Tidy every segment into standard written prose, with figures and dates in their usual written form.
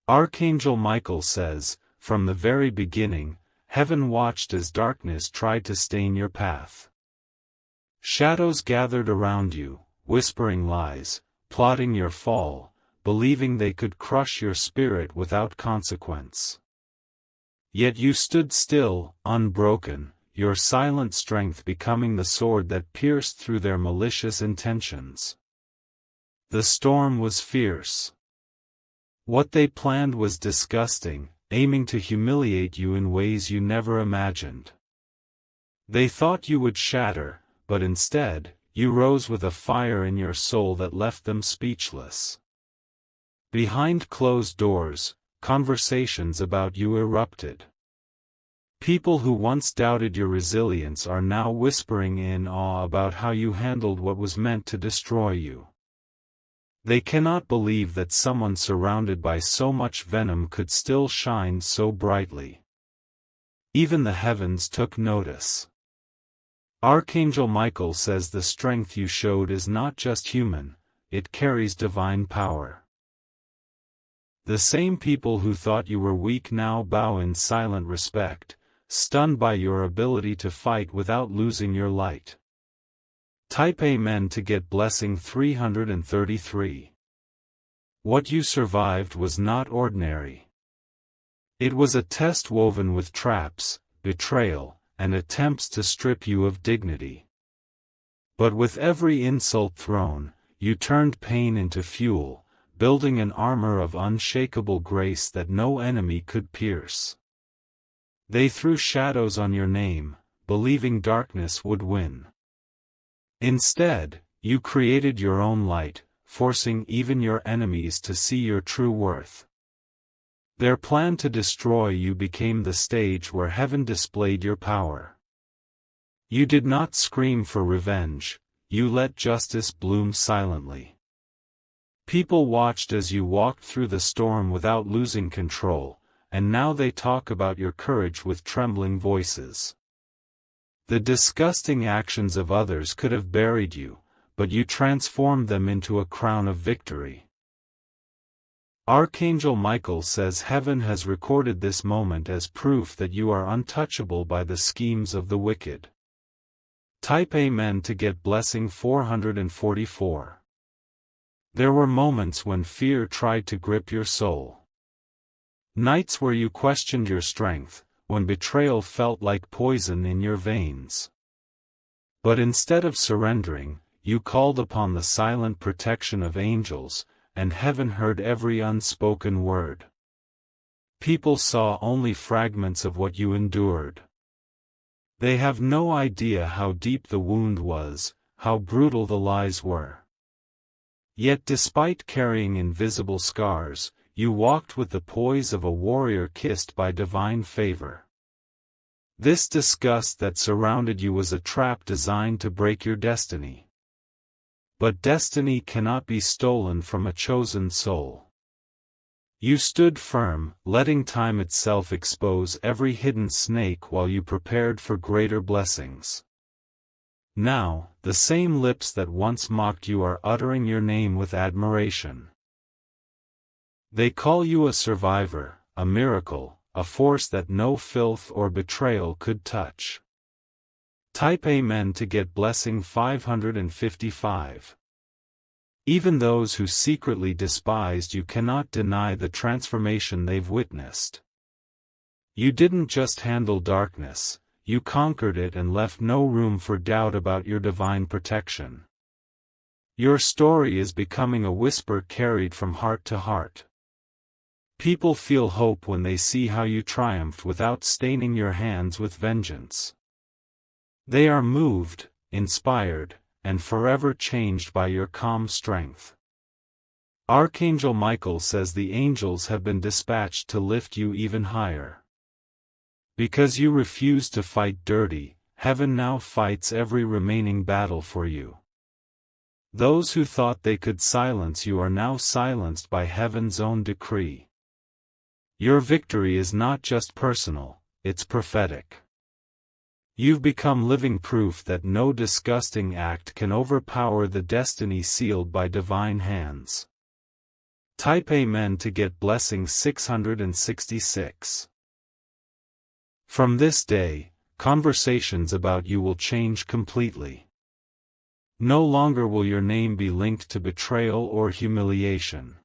Archangel Michael says, from the very beginning, heaven watched as darkness tried to stain your path. Shadows gathered around you, whispering lies, plotting your fall, believing they could crush your spirit without consequence. Yet you stood still, unbroken, your silent strength becoming the sword that pierced through their malicious intentions. The storm was fierce. What they planned was disgusting, aiming to humiliate you in ways you never imagined. They thought you would shatter, but instead, you rose with a fire in your soul that left them speechless. Behind closed doors, conversations about you erupted. People who once doubted your resilience are now whispering in awe about how you handled what was meant to destroy you. They cannot believe that someone surrounded by so much venom could still shine so brightly. Even the heavens took notice. Archangel Michael says the strength you showed is not just human, it carries divine power. The same people who thought you were weak now bow in silent respect, stunned by your ability to fight without losing your light. Type Amen to get blessing 333. What you survived was not ordinary. It was a test woven with traps, betrayal, and attempts to strip you of dignity. But with every insult thrown, you turned pain into fuel, building an armor of unshakable grace that no enemy could pierce. They threw shadows on your name, believing darkness would win. Instead, you created your own light, forcing even your enemies to see your true worth. Their plan to destroy you became the stage where heaven displayed your power. You did not scream for revenge, you let justice bloom silently. People watched as you walked through the storm without losing control, and now they talk about your courage with trembling voices. The disgusting actions of others could have buried you, but you transformed them into a crown of victory. Archangel Michael says heaven has recorded this moment as proof that you are untouchable by the schemes of the wicked. Type Amen to get blessing 444. There were moments when fear tried to grip your soul. Nights where you questioned your strength, when betrayal felt like poison in your veins. But instead of surrendering, you called upon the silent protection of angels, and heaven heard every unspoken word. People saw only fragments of what you endured. They have no idea how deep the wound was, how brutal the lies were. Yet despite carrying invisible scars, you walked with the poise of a warrior kissed by divine favor. This disgust that surrounded you was a trap designed to break your destiny. But destiny cannot be stolen from a chosen soul. You stood firm, letting time itself expose every hidden snake while you prepared for greater blessings. Now, the same lips that once mocked you are uttering your name with admiration. They call you a survivor, a miracle, a force that no filth or betrayal could touch. Type Amen to get blessing 555. Even those who secretly despised you cannot deny the transformation they've witnessed. You didn't just handle darkness, you conquered it and left no room for doubt about your divine protection. Your story is becoming a whisper carried from heart to heart. People feel hope when they see how you triumphed without staining your hands with vengeance. They are moved, inspired, and forever changed by your calm strength. Archangel Michael says the angels have been dispatched to lift you even higher. Because you refuse to fight dirty, heaven now fights every remaining battle for you. Those who thought they could silence you are now silenced by heaven's own decree. Your victory is not just personal, it's prophetic. You've become living proof that no disgusting act can overpower the destiny sealed by divine hands. Type Amen to get blessing 666. From this day, conversations about you will change completely. No longer will your name be linked to betrayal or humiliation.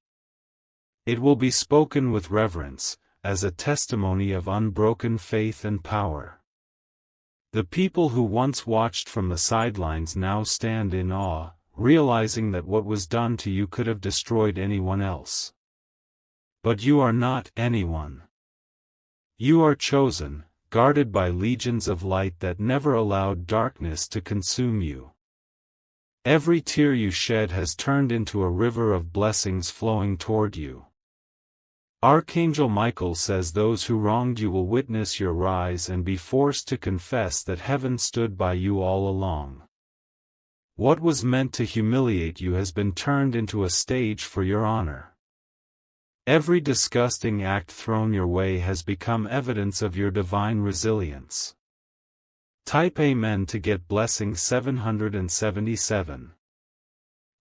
It will be spoken with reverence, as a testimony of unbroken faith and power. The people who once watched from the sidelines now stand in awe, realizing that what was done to you could have destroyed anyone else. But you are not anyone. You are chosen, guarded by legions of light that never allowed darkness to consume you. Every tear you shed has turned into a river of blessings flowing toward you. Archangel Michael says those who wronged you will witness your rise and be forced to confess that heaven stood by you all along. What was meant to humiliate you has been turned into a stage for your honor. Every disgusting act thrown your way has become evidence of your divine resilience. Type Amen to get blessing 777.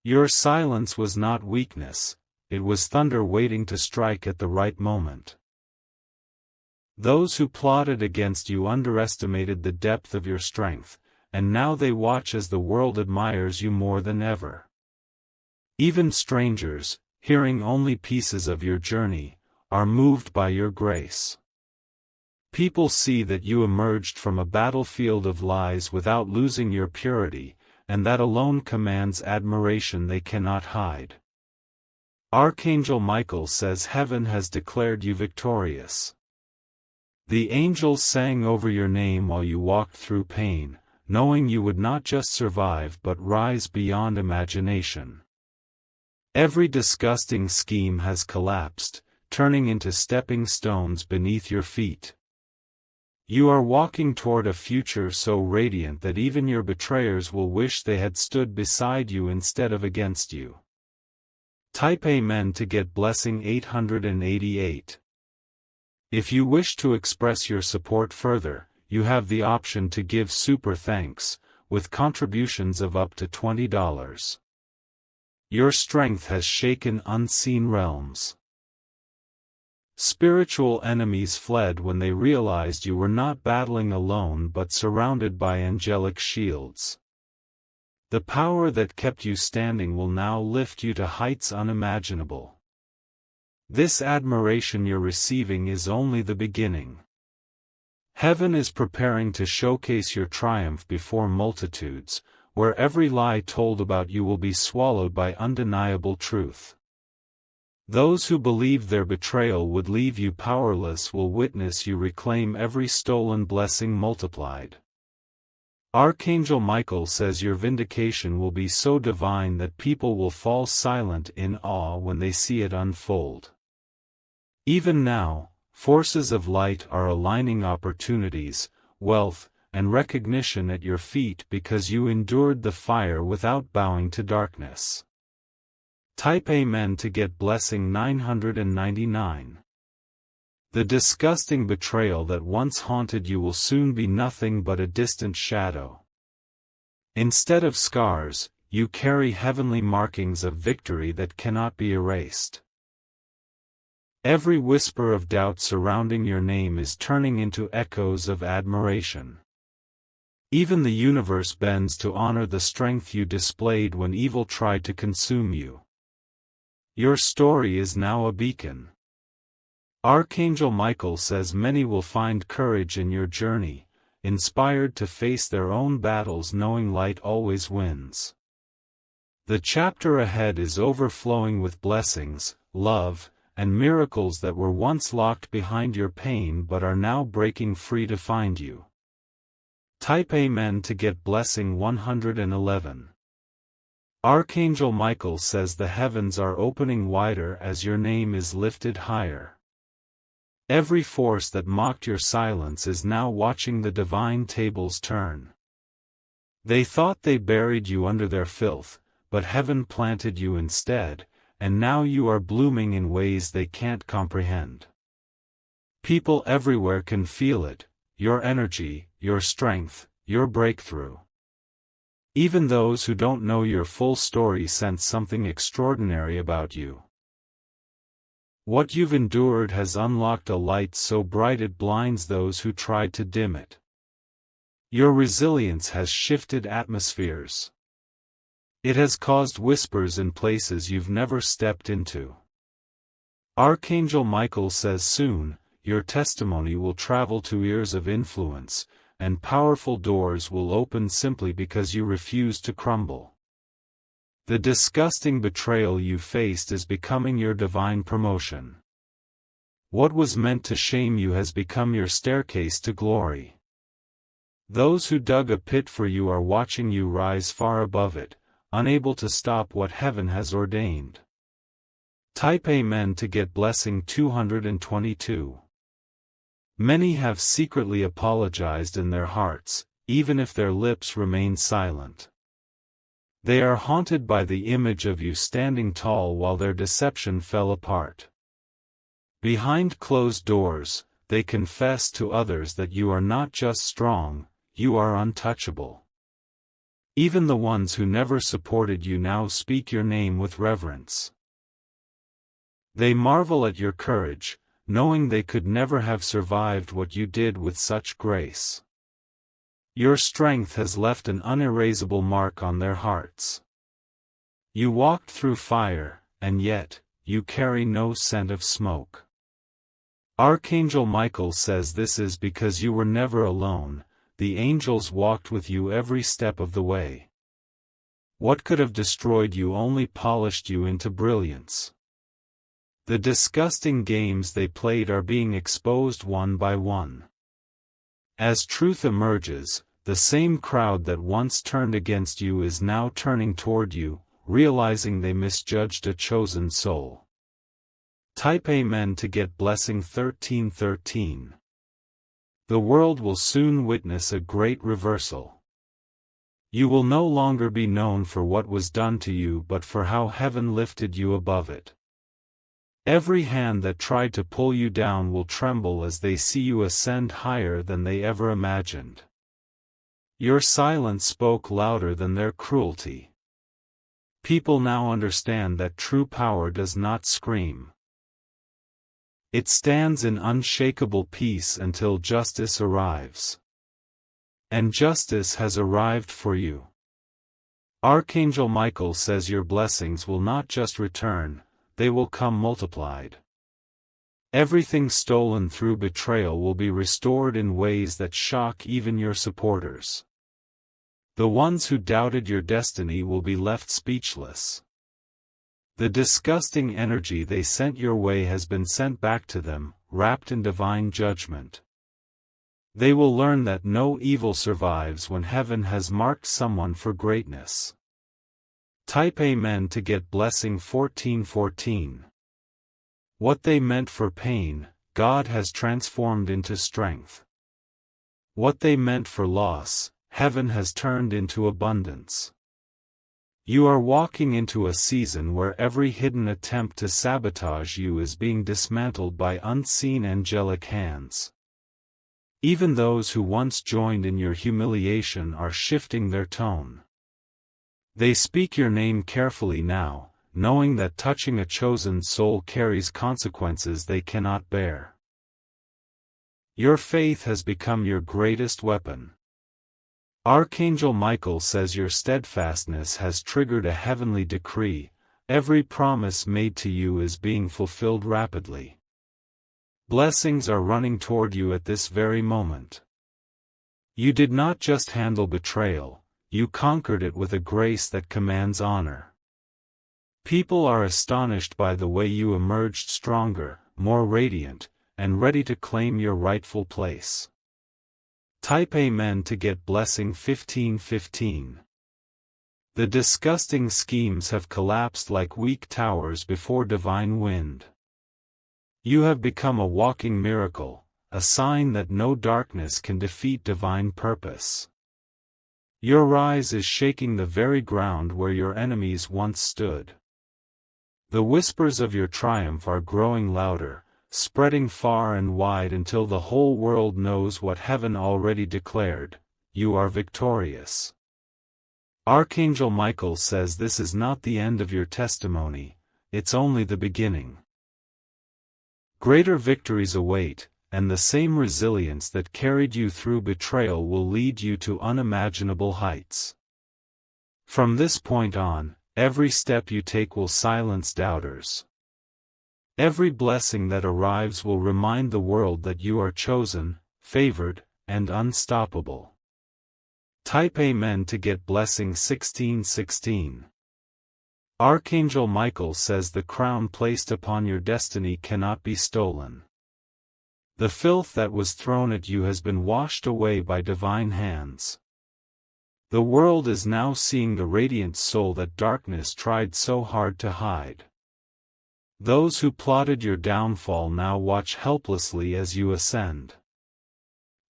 Your silence was not weakness, it was thunder waiting to strike at the right moment. Those who plotted against you underestimated the depth of your strength, and now they watch as the world admires you more than ever. Even strangers, hearing only pieces of your journey, are moved by your grace. People see that you emerged from a battlefield of lies without losing your purity, and that alone commands admiration they cannot hide. Archangel Michael says heaven has declared you victorious. The angels sang over your name while you walked through pain, knowing you would not just survive but rise beyond imagination. Every disgusting scheme has collapsed, turning into stepping stones beneath your feet. You are walking toward a future so radiant that even your betrayers will wish they had stood beside you instead of against you. Type Amen to get blessing 888. If you wish to express your support further, you have the option to give super thanks, with contributions of up to $20. Your strength has shaken unseen realms. Spiritual enemies fled when they realized you were not battling alone but surrounded by angelic shields. The power that kept you standing will now lift you to heights unimaginable. This admiration you're receiving is only the beginning. Heaven is preparing to showcase your triumph before multitudes, where every lie told about you will be swallowed by undeniable truth. Those who believed their betrayal would leave you powerless will witness you reclaim every stolen blessing multiplied. Archangel Michael says your vindication will be so divine that people will fall silent in awe when they see it unfold. Even now, forces of light are aligning opportunities, wealth, and recognition at your feet because you endured the fire without bowing to darkness. Type Amen to get blessing 999. The disgusting betrayal that once haunted you will soon be nothing but a distant shadow. Instead of scars, you carry heavenly markings of victory that cannot be erased. Every whisper of doubt surrounding your name is turning into echoes of admiration. Even the universe bends to honor the strength you displayed when evil tried to consume you. Your story is now a beacon. Archangel Michael says many will find courage in your journey, inspired to face their own battles knowing light always wins. The chapter ahead is overflowing with blessings, love, and miracles that were once locked behind your pain but are now breaking free to find you. Type Amen to get blessing 111. Archangel Michael says the heavens are opening wider as your name is lifted higher. Every force that mocked your silence is now watching the divine tables turn. They thought they buried you under their filth, but heaven planted you instead, and now you are blooming in ways they can't comprehend. People everywhere can feel it, your energy, your strength, your breakthrough. Even those who don't know your full story sense something extraordinary about you. What you've endured has unlocked a light so bright it blinds those who tried to dim it. Your resilience has shifted atmospheres. It has caused whispers in places you've never stepped into. Archangel Michael says soon, your testimony will travel to ears of influence, and powerful doors will open simply because you refuse to crumble. The disgusting betrayal you faced is becoming your divine promotion. What was meant to shame you has become your staircase to glory. Those who dug a pit for you are watching you rise far above it, unable to stop what heaven has ordained. Type Amen to get blessing 222. Many have secretly apologized in their hearts, even if their lips remain silent. They are haunted by the image of you standing tall while their deception fell apart. Behind closed doors, they confess to others that you are not just strong, you are untouchable. Even the ones who never supported you now speak your name with reverence. They marvel at your courage, knowing they could never have survived what you did with such grace. Your strength has left an unerasable mark on their hearts. You walked through fire, and yet, you carry no scent of smoke. Archangel Michael says this is because you were never alone, the angels walked with you every step of the way. What could have destroyed you only polished you into brilliance. The disgusting games they played are being exposed one by one. As truth emerges, the same crowd that once turned against you is now turning toward you, realizing they misjudged a chosen soul. Type Amen to get blessing 1313. The world will soon witness a great reversal. You will no longer be known for what was done to you but for how heaven lifted you above it. Every hand that tried to pull you down will tremble as they see you ascend higher than they ever imagined. Your silence spoke louder than their cruelty. People now understand that true power does not scream. It stands in unshakable peace until justice arrives. And justice has arrived for you. Archangel Michael says your blessings will not just return, they will come multiplied. Everything stolen through betrayal will be restored in ways that shock even your supporters. The ones who doubted your destiny will be left speechless. The disgusting energy they sent your way has been sent back to them, wrapped in divine judgment. They will learn that no evil survives when heaven has marked someone for greatness. Type Amen to get blessing 1414. What they meant for pain, God has transformed into strength. What they meant for loss, heaven has turned into abundance. You are walking into a season where every hidden attempt to sabotage you is being dismantled by unseen angelic hands. Even those who once joined in your humiliation are shifting their tone. They speak your name carefully now, knowing that touching a chosen soul carries consequences they cannot bear. Your faith has become your greatest weapon. Archangel Michael says your steadfastness has triggered a heavenly decree, every promise made to you is being fulfilled rapidly. Blessings are running toward you at this very moment. You did not just handle betrayal, you conquered it with a grace that commands honor. People are astonished by the way you emerged stronger, more radiant, and ready to claim your rightful place. Type Amen to get blessing 1515. The disgusting schemes have collapsed like weak towers before divine wind. You have become a walking miracle, a sign that no darkness can defeat divine purpose. Your rise is shaking the very ground where your enemies once stood. The whispers of your triumph are growing louder, spreading far and wide until the whole world knows what heaven already declared: you are victorious. Archangel Michael says this is not the end of your testimony, it's only the beginning. Greater victories await, and the same resilience that carried you through betrayal will lead you to unimaginable heights. From this point on, every step you take will silence doubters. Every blessing that arrives will remind the world that you are chosen, favored, and unstoppable. Type Amen to get blessing 1616. Archangel Michael says the crown placed upon your destiny cannot be stolen. The filth that was thrown at you has been washed away by divine hands. The world is now seeing the radiant soul that darkness tried so hard to hide. Those who plotted your downfall now watch helplessly as you ascend.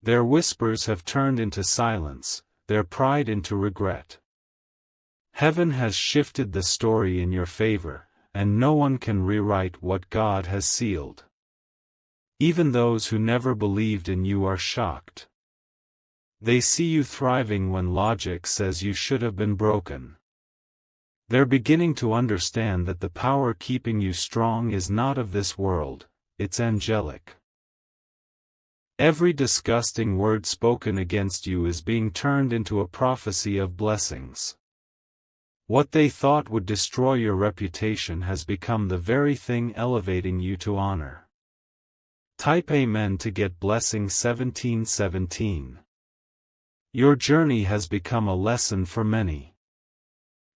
Their whispers have turned into silence, their pride into regret. Heaven has shifted the story in your favor, and no one can rewrite what God has sealed. Even those who never believed in you are shocked. They see you thriving when logic says you should have been broken. They're beginning to understand that the power keeping you strong is not of this world, it's angelic. Every disgusting word spoken against you is being turned into a prophecy of blessings. What they thought would destroy your reputation has become the very thing elevating you to honor. Type Amen to get blessing 1717. Your journey has become a lesson for many.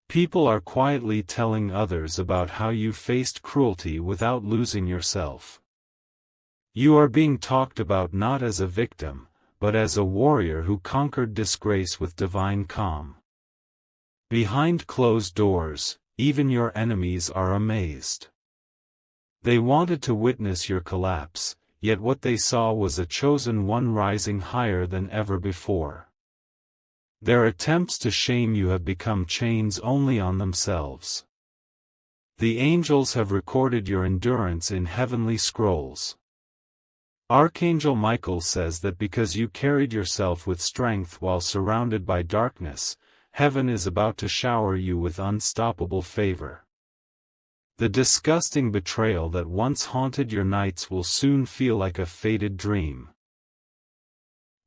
People are quietly telling others about how you faced cruelty without losing yourself. You are being talked about not as a victim, but as a warrior who conquered disgrace with divine calm. Behind closed doors, even your enemies are amazed. They wanted to witness your collapse, yet what they saw was a chosen one rising higher than ever before. Their attempts to shame you have become chains only on themselves. The angels have recorded your endurance in heavenly scrolls. Archangel Michael says that because you carried yourself with strength while surrounded by darkness, heaven is about to shower you with unstoppable favor. The disgusting betrayal that once haunted your nights will soon feel like a faded dream.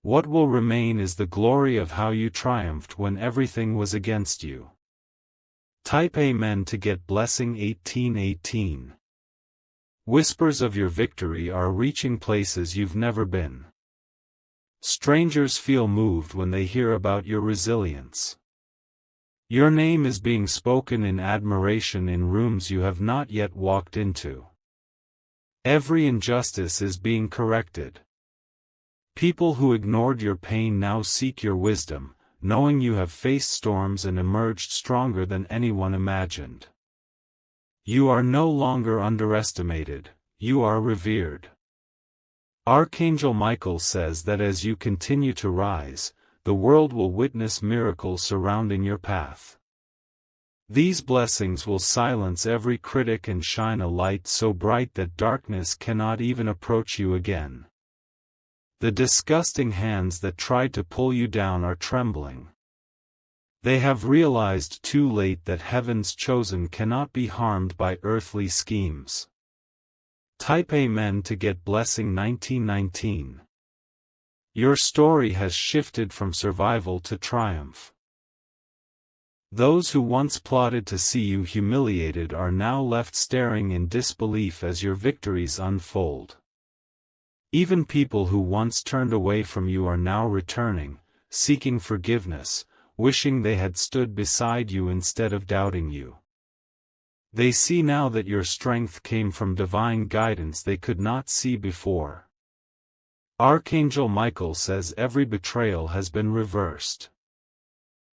What will remain is the glory of how you triumphed when everything was against you. Type Amen to get blessing 1818. Whispers of your victory are reaching places you've never been. Strangers feel moved when they hear about your resilience. Your name is being spoken in admiration in rooms you have not yet walked into. Every injustice is being corrected. People who ignored your pain now seek your wisdom, knowing you have faced storms and emerged stronger than anyone imagined. You are no longer underestimated, you are revered. Archangel Michael says that as you continue to rise, the world will witness miracles surrounding your path. These blessings will silence every critic and shine a light so bright that darkness cannot even approach you again. The disgusting hands that tried to pull you down are trembling. They have realized too late that heaven's chosen cannot be harmed by earthly schemes. Type Amen to get blessing 1919. Your story has shifted from survival to triumph. Those who once plotted to see you humiliated are now left staring in disbelief as your victories unfold. Even people who once turned away from you are now returning, seeking forgiveness, wishing they had stood beside you instead of doubting you. They see now that your strength came from divine guidance they could not see before. Archangel Michael says every betrayal has been reversed.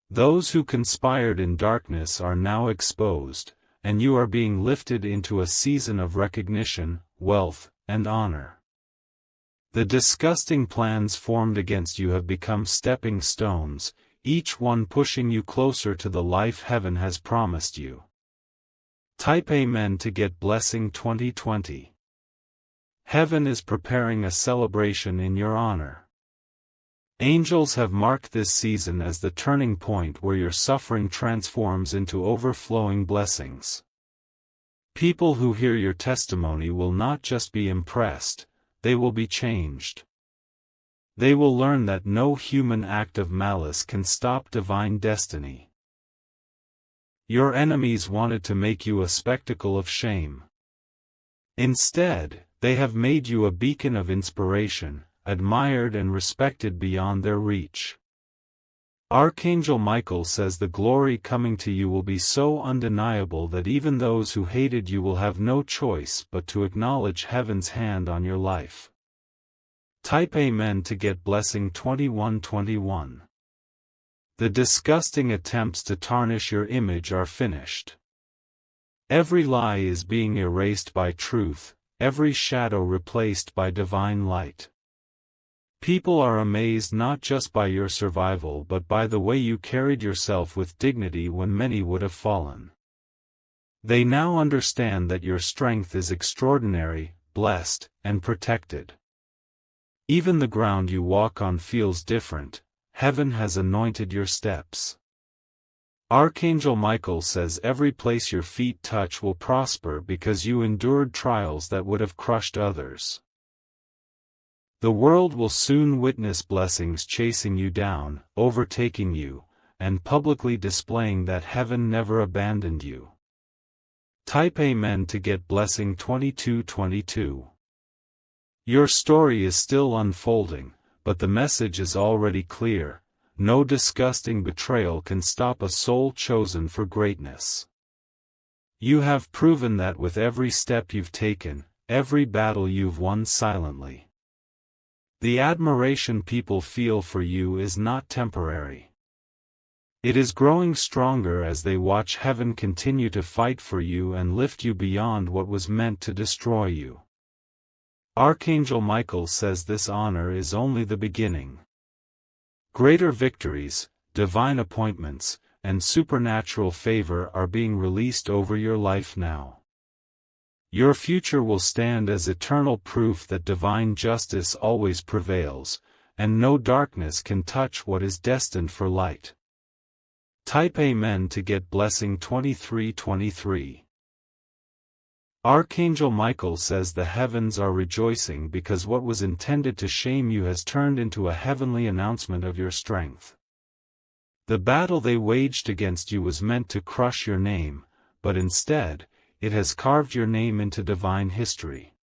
Those who conspired in darkness are now exposed, and you are being lifted into a season of recognition, wealth, and honor. The disgusting plans formed against you have become stepping stones, each one pushing you closer to the life heaven has promised you. Type Amen to get blessing 2020. Heaven is preparing a celebration in your honor. Angels have marked this season as the turning point where your suffering transforms into overflowing blessings. People who hear your testimony will not just be impressed, they will be changed. They will learn that no human act of malice can stop divine destiny. Your enemies wanted to make you a spectacle of shame. Instead, they have made you a beacon of inspiration, admired and respected beyond their reach. Archangel Michael says the glory coming to you will be so undeniable that even those who hated you will have no choice but to acknowledge heaven's hand on your life. Type Amen to get blessing 2121. The disgusting attempts to tarnish your image are finished. Every lie is being erased by truth, every shadow replaced by divine light. People are amazed not just by your survival but by the way you carried yourself with dignity when many would have fallen. They now understand that your strength is extraordinary, blessed, and protected. Even the ground you walk on feels different. Heaven has anointed your steps. Archangel Michael says every place your feet touch will prosper because you endured trials that would have crushed others. The world will soon witness blessings chasing you down, overtaking you, and publicly displaying that heaven never abandoned you. Type Amen to get blessing 2222. Your story is still unfolding, but the message is already clear. No disgusting betrayal can stop a soul chosen for greatness. You have proven that with every step you've taken, every battle you've won silently. The admiration people feel for you is not temporary. It is growing stronger as they watch heaven continue to fight for you and lift you beyond what was meant to destroy you. Archangel Michael says this honor is only the beginning. Greater victories, divine appointments, and supernatural favor are being released over your life now. Your future will stand as eternal proof that divine justice always prevails, and no darkness can touch what is destined for light. Type Amen to get blessing 2323. Archangel Michael says the heavens are rejoicing because what was intended to shame you has turned into a heavenly announcement of your strength. The battle they waged against you was meant to crush your name, but instead, it has carved your name into divine history.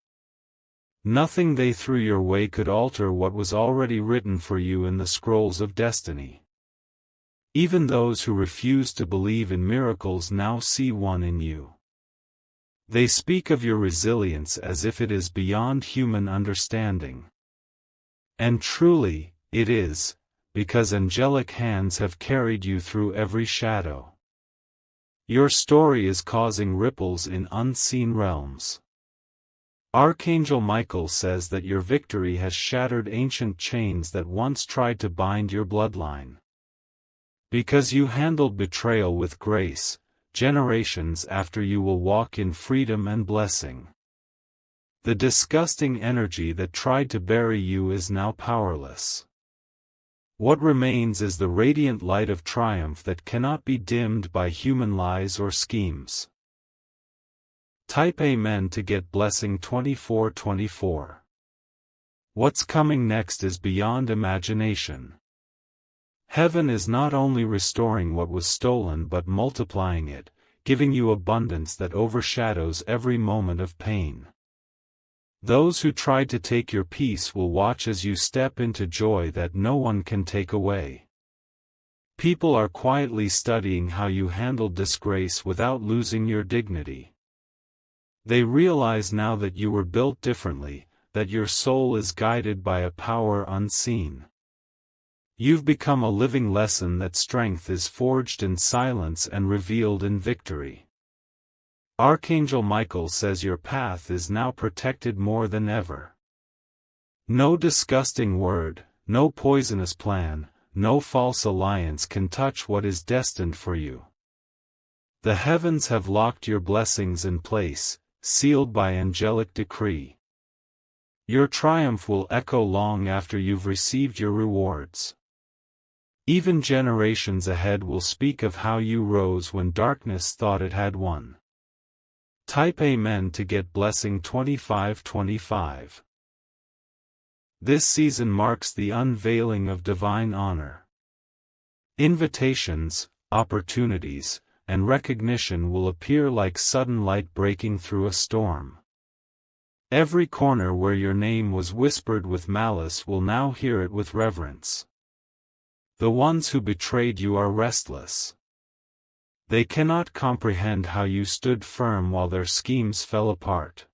Nothing they threw your way could alter what was already written for you in the scrolls of destiny. Even those who refuse to believe in miracles now see one in you. They speak of your resilience as if it is beyond human understanding. And truly, it is, because angelic hands have carried you through every shadow. Your story is causing ripples in unseen realms. Archangel Michael says that your victory has shattered ancient chains that once tried to bind your bloodline. Because you handled betrayal with grace, generations after you will walk in freedom and blessing. The disgusting energy that tried to bury you is now powerless. What remains is the radiant light of triumph that cannot be dimmed by human lies or schemes. Type Amen to get blessing 2424. What's coming next is beyond imagination. Heaven is not only restoring what was stolen but multiplying it, giving you abundance that overshadows every moment of pain. Those who tried to take your peace will watch as you step into joy that no one can take away. People are quietly studying how you handled disgrace without losing your dignity. They realize now that you were built differently, that your soul is guided by a power unseen. You've become a living lesson that strength is forged in silence and revealed in victory. Archangel Michael says your path is now protected more than ever. No disgusting word, no poisonous plan, no false alliance can touch what is destined for you. The heavens have locked your blessings in place, sealed by angelic decree. Your triumph will echo long after you've received your rewards. Even generations ahead will speak of how you rose when darkness thought it had won. Type Amen to get blessing 2525. This season marks the unveiling of divine honor. Invitations, opportunities, and recognition will appear like sudden light breaking through a storm. Every corner where your name was whispered with malice will now hear it with reverence. The ones who betrayed you are restless. They cannot comprehend how you stood firm while their schemes fell apart.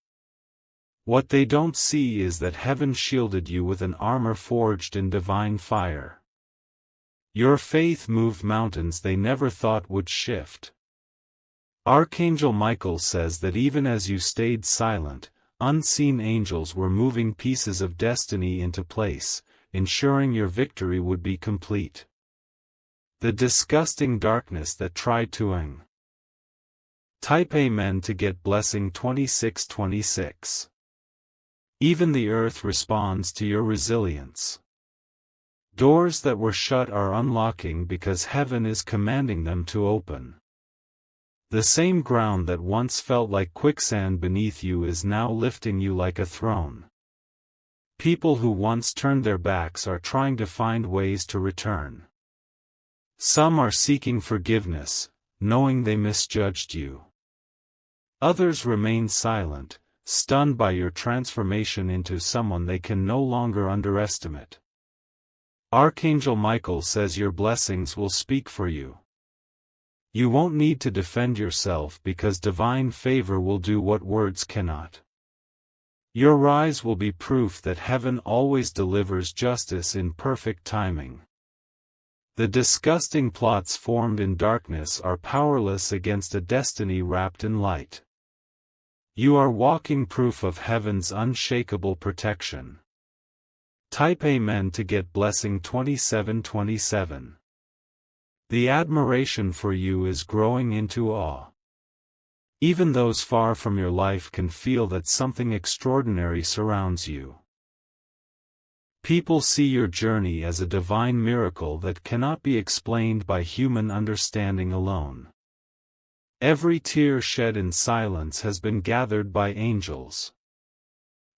What they don't see is that heaven shielded you with an armor forged in divine fire. Your faith moved mountains they never thought would shift. Archangel Michael says that even as you stayed silent, unseen angels were moving pieces of destiny into place, ensuring your victory would be complete. The disgusting darkness that tried to Type Amen to get blessing 2626. Even the earth responds to your resilience. Doors that were shut are unlocking because heaven is commanding them to open. The same ground that once felt like quicksand beneath you is now lifting you like a throne. People who once turned their backs are trying to find ways to return. Some are seeking forgiveness, knowing they misjudged you. Others remain silent, stunned by your transformation into someone they can no longer underestimate. Archangel Michael says your blessings will speak for you. You won't need to defend yourself because divine favor will do what words cannot. Your rise will be proof that heaven always delivers justice in perfect timing. The disgusting plots formed in darkness are powerless against a destiny wrapped in light. You are walking proof of heaven's unshakable protection. Type Amen to get blessing 2727. The admiration for you is growing into awe. Even those far from your life can feel that something extraordinary surrounds you. People see your journey as a divine miracle that cannot be explained by human understanding alone. Every tear shed in silence has been gathered by angels.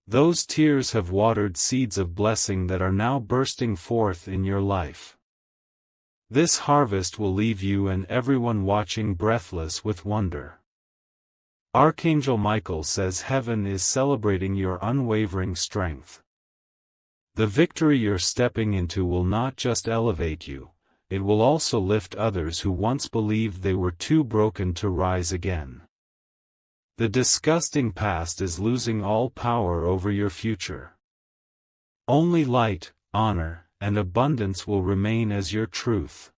Those tears have watered seeds of blessing that are now bursting forth in your life. This harvest will leave you and everyone watching breathless with wonder. Archangel Michael says heaven is celebrating your unwavering strength. The victory you're stepping into will not just elevate you, it will also lift others who once believed they were too broken to rise again. The disgusting past is losing all power over your future. Only light, honor, and abundance will remain as your truth.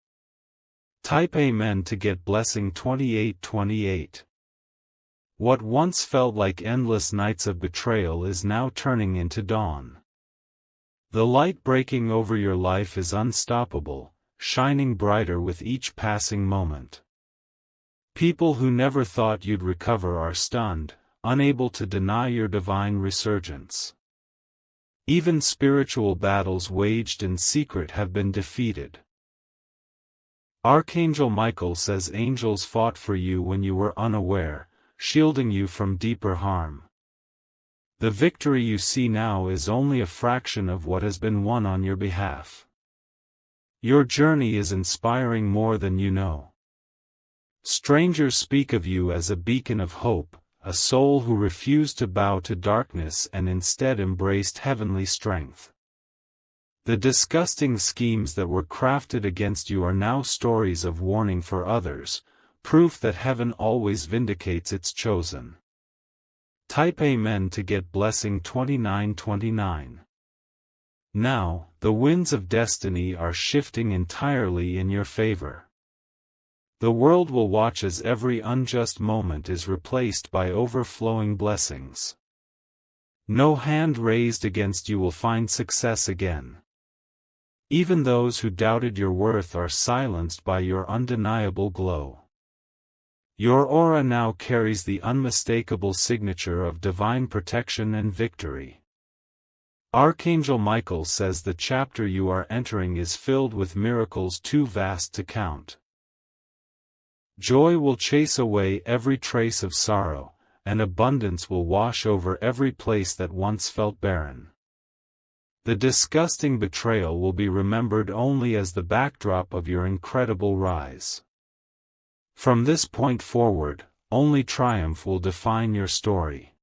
Type Amen to get blessing 2828. What once felt like endless nights of betrayal is now turning into dawn. The light breaking over your life is unstoppable, shining brighter with each passing moment. People who never thought you'd recover are stunned, unable to deny your divine resurgence. Even spiritual battles waged in secret have been defeated. Archangel Michael says angels fought for you when you were unaware, shielding you from deeper harm. The victory you see now is only a fraction of what has been won on your behalf. Your journey is inspiring more than you know. Strangers speak of you as a beacon of hope, a soul who refused to bow to darkness and instead embraced heavenly strength. The disgusting schemes that were crafted against you are now stories of warning for others, proof that heaven always vindicates its chosen. Type Amen to get blessing 2929. Now, the winds of destiny are shifting entirely in your favor. The world will watch as every unjust moment is replaced by overflowing blessings. No hand raised against you will find success again. Even those who doubted your worth are silenced by your undeniable glow. Your aura now carries the unmistakable signature of divine protection and victory. Archangel Michael says the chapter you are entering is filled with miracles too vast to count. Joy will chase away every trace of sorrow, and abundance will wash over every place that once felt barren. The disgusting betrayal will be remembered only as the backdrop of your incredible rise. From this point forward, only triumph will define your story.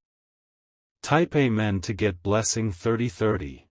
Type Amen to get blessing 3030.